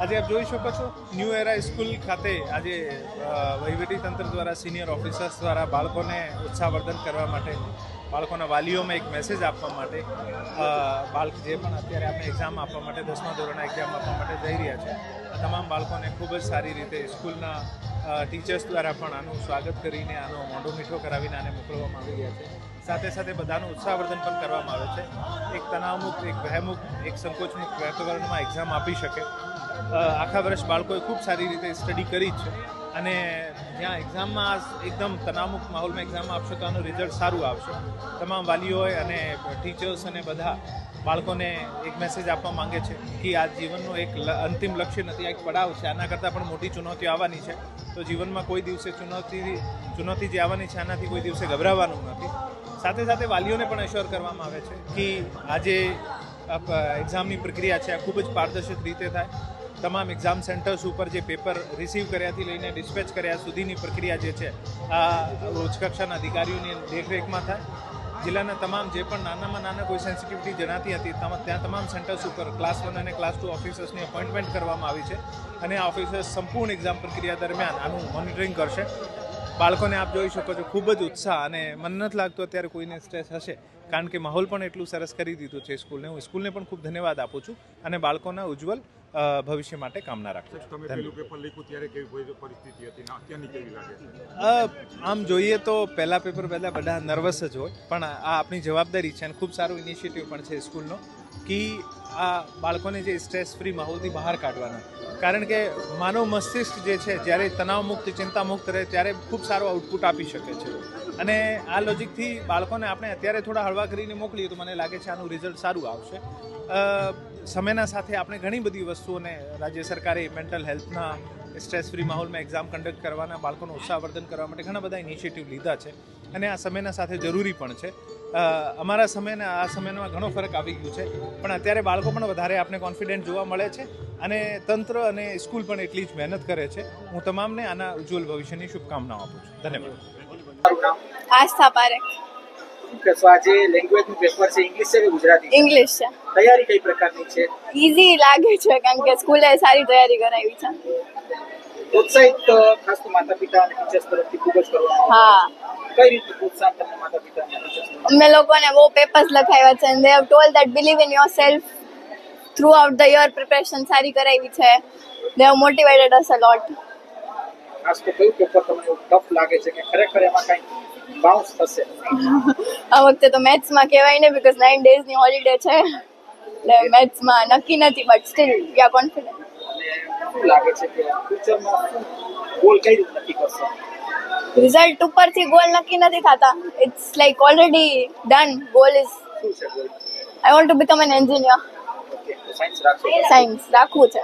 આજે આપ જોઈ શકો છો ન્યૂ એરા સ્કૂલ ખાતે આજે વહીવટી તંત્ર દ્વારા સિનિયર ઓફિસર્સ દ્વારા બાળકોને ઉત્સાહવર્ધન કરવા માટે બાળકોના વાલીઓમાં એક મેસેજ આપવા માટે બાળક જે પણ અત્યારે આપણે એક્ઝામ આપવા માટે 10મા ધોરણના એક્ઝામ આપવા માટે જઈ રહ્યા છે આ તમામ બાળકોને ખૂબ જ સારી રીતે સ્કૂલના ટીચર્સ દ્વારા પણ આનું સ્વાગત કરીને આનો મોઢો મીઠો કરાવીને આને મોકલવામાં આવી રહ્યા છે. સાથે સાથે બધાનું ઉત્સાહવર્ધન પણ કરવામાં આવે છે. એક તણાવમુક્ત, એક ભયમુક્ત, એક સંકોચમુક્ત વાતાવરણમાં એક્ઝામ આપી શકે. આખા વર્ષ બાળકોએ ખૂબ સારી રીતે સ્ટડી કરી જ છે અને જ્યાં એક્ઝામમાં એકદમ તણાવમુક્ત માહોલમાં એક્ઝામ આપશો તો આનું રિઝલ્ટ સારું આવશે. તમામ વાલીઓએ અને ટીચર્સ અને બધા બાળકોને એક મેસેજ આપવા માંગે છે કે આ જીવનનું એક અંતિમ લક્ષ્ય નથી, આ એક પડાવ છે. આના કરતાં પણ મોટી ચુનૌતીઓ આવવાની છે. તો જીવનમાં કોઈ દિવસે ચુનૌતી જે આવવાની છે આનાથી કોઈ દિવસે ગભરાવાનું નથી. સાથે સાથે વાલીઓને પણ એશ્યોર કરવામાં આવે છે કે આજે એક્ઝામની પ્રક્રિયા છે આ ખૂબ જ પારદર્શક રીતે થાય. તમામ એક્ઝામ સેન્ટર્સ ઉપર જે પેપર રિસીવ કર્યાથી લઈને ડિસ્પેચ કર્યા સુધીની પ્રક્રિયા જે છે આ ઉચ્ચ કક્ષાના અધિકારીઓની દેખરેખમાં થાય. જિલ્લાના તમામ જે પણ નાનામાં નાના કોઈ સેન્સિટિવિટી જણાતી હતી ત્યાં તમામ સેન્ટર્સ ઉપર ક્લાસ 1 અને ક્લાસ 2 ઓફિસર્સની અપોઇન્ટમેન્ટ કરવામાં આવી છે અને આ ઓફિસર્સ સંપૂર્ણ એક્ઝામ પ્રક્રિયા દરમિયાન આનું મોનિટરિંગ કરશે. બાળકોને આપ જોઈ શકો છો ખૂબ જ ઉત્સાહ અને મને નથી લાગતું અત્યારે કોઈને સ્ટ્રેસ હશે કારણ કે માહોલ પણ એટલું સરસ કરી દીધું છે સ્કૂલને. હું સ્કૂલને પણ ખૂબ ધન્યવાદ આપું છું અને બાળકોના ઉજ્જવલ ભવિષ્ય માટે કામના રાખું છું. આમ જોઈએ તો પહેલા બધા નર્વસ જ હોય પણ આ આપણી જવાબદારી છે અને ખૂબ સારો ઇનિશિયેટિવ પણ છે સ્કૂલનો કે આ બાળકોને જે સ્ટ્રેસ ફ્રી માહોલથી બહાર કાઢવાના. કારણ કે માનવ મસ્તિષ્ક જે છે જ્યારે તણાવમુક્ત, ચિંતામુક્ત રહે ત્યારે ખૂબ સારો આઉટપુટ આપી શકે છે અને આ લોજિકથી બાળકોને આપણે અત્યારે થોડા હળવા કરીને મોકલીએ તો મને લાગે છે આનું રિઝલ્ટ સારું આવશે. સમયના સાથે આપણે ઘણી બધી વસ્તુઓને રાજ્ય સરકારે મેન્ટલ હેલ્થના સ્ટ્રેસ ફ્રી માહોલમાં એક્ઝામ કન્ડક્ટ કરવાના, બાળકોનું ઉત્સાહવર્ધન કરવા માટે ઘણા બધા ઇનિશિયેટિવ લીધા છે અને આ સમયના સાથે જરૂરી પણ છે. અમારા સમયના આ સમયમાં ઘણો ફરક આવી ગયો છે પણ અત્યારે બાળકો પણ વધારે આપણે કોન્ફિડન્ટ જોવા મળે છે અને તંત્ર અને સ્કૂલ પણ એટલી જ મહેનત કરે છે. હું તમામને આના ઉજ્જવલ ભવિષ્યની શુભકામનાઓ આપું છું. ધન્યવાદ. આસ્થા પારેખ. આજે લેંગ્વેજનું પેપર છે, ઇંગ્લિશ છે કે ગુજરાતી? ઇંગ્લિશ છે. તૈયારી કઈ પ્રકારની છે? ઈઝી લાગે છે કારણ કે સ્કૂલે સારી તૈયારી કરાવી છે. પ્રોત્સાહિત ખાસ તો માતા પિતા અને ટીચર્સ તરફથી ખૂબ જ કરવામાં આવે હા, છે. કઈ રીતનું પ્રોત્સાહન તમને માતા પિતા અને ટીચર્સ? અમને લોકોને બહુ પેપર્સ લખાવ્યા છે and they have told that believe in yourself throughout the year. Preparation સારી કરાવી છે. they have motivated us a lot. ખાસ તો કયું પેપર તમને ટફ લાગે છે કે ખરેખર એમાં કઈ બાઉન્સ થશે? આ વખતે તો મેથ્સમાં કહેવાય ને બીકોઝ 9 ડેઝની હોલિડે છે એટલે મેથ્સમાં નક્કી નથી but still we are confident. અને શું લાગે છે કે ફ્યુચરમાં શું ગોલ કઈ રીતે નક્કી કરશો? રિઝલ્ટ ઉપરથી ગોલ નક્કી નથી થતા. It's like already done. Goal is શું છે goal? I want to become an engineer. Okay, તો સાયન્સ રાખશો? સાયન્સ રાખવું છે.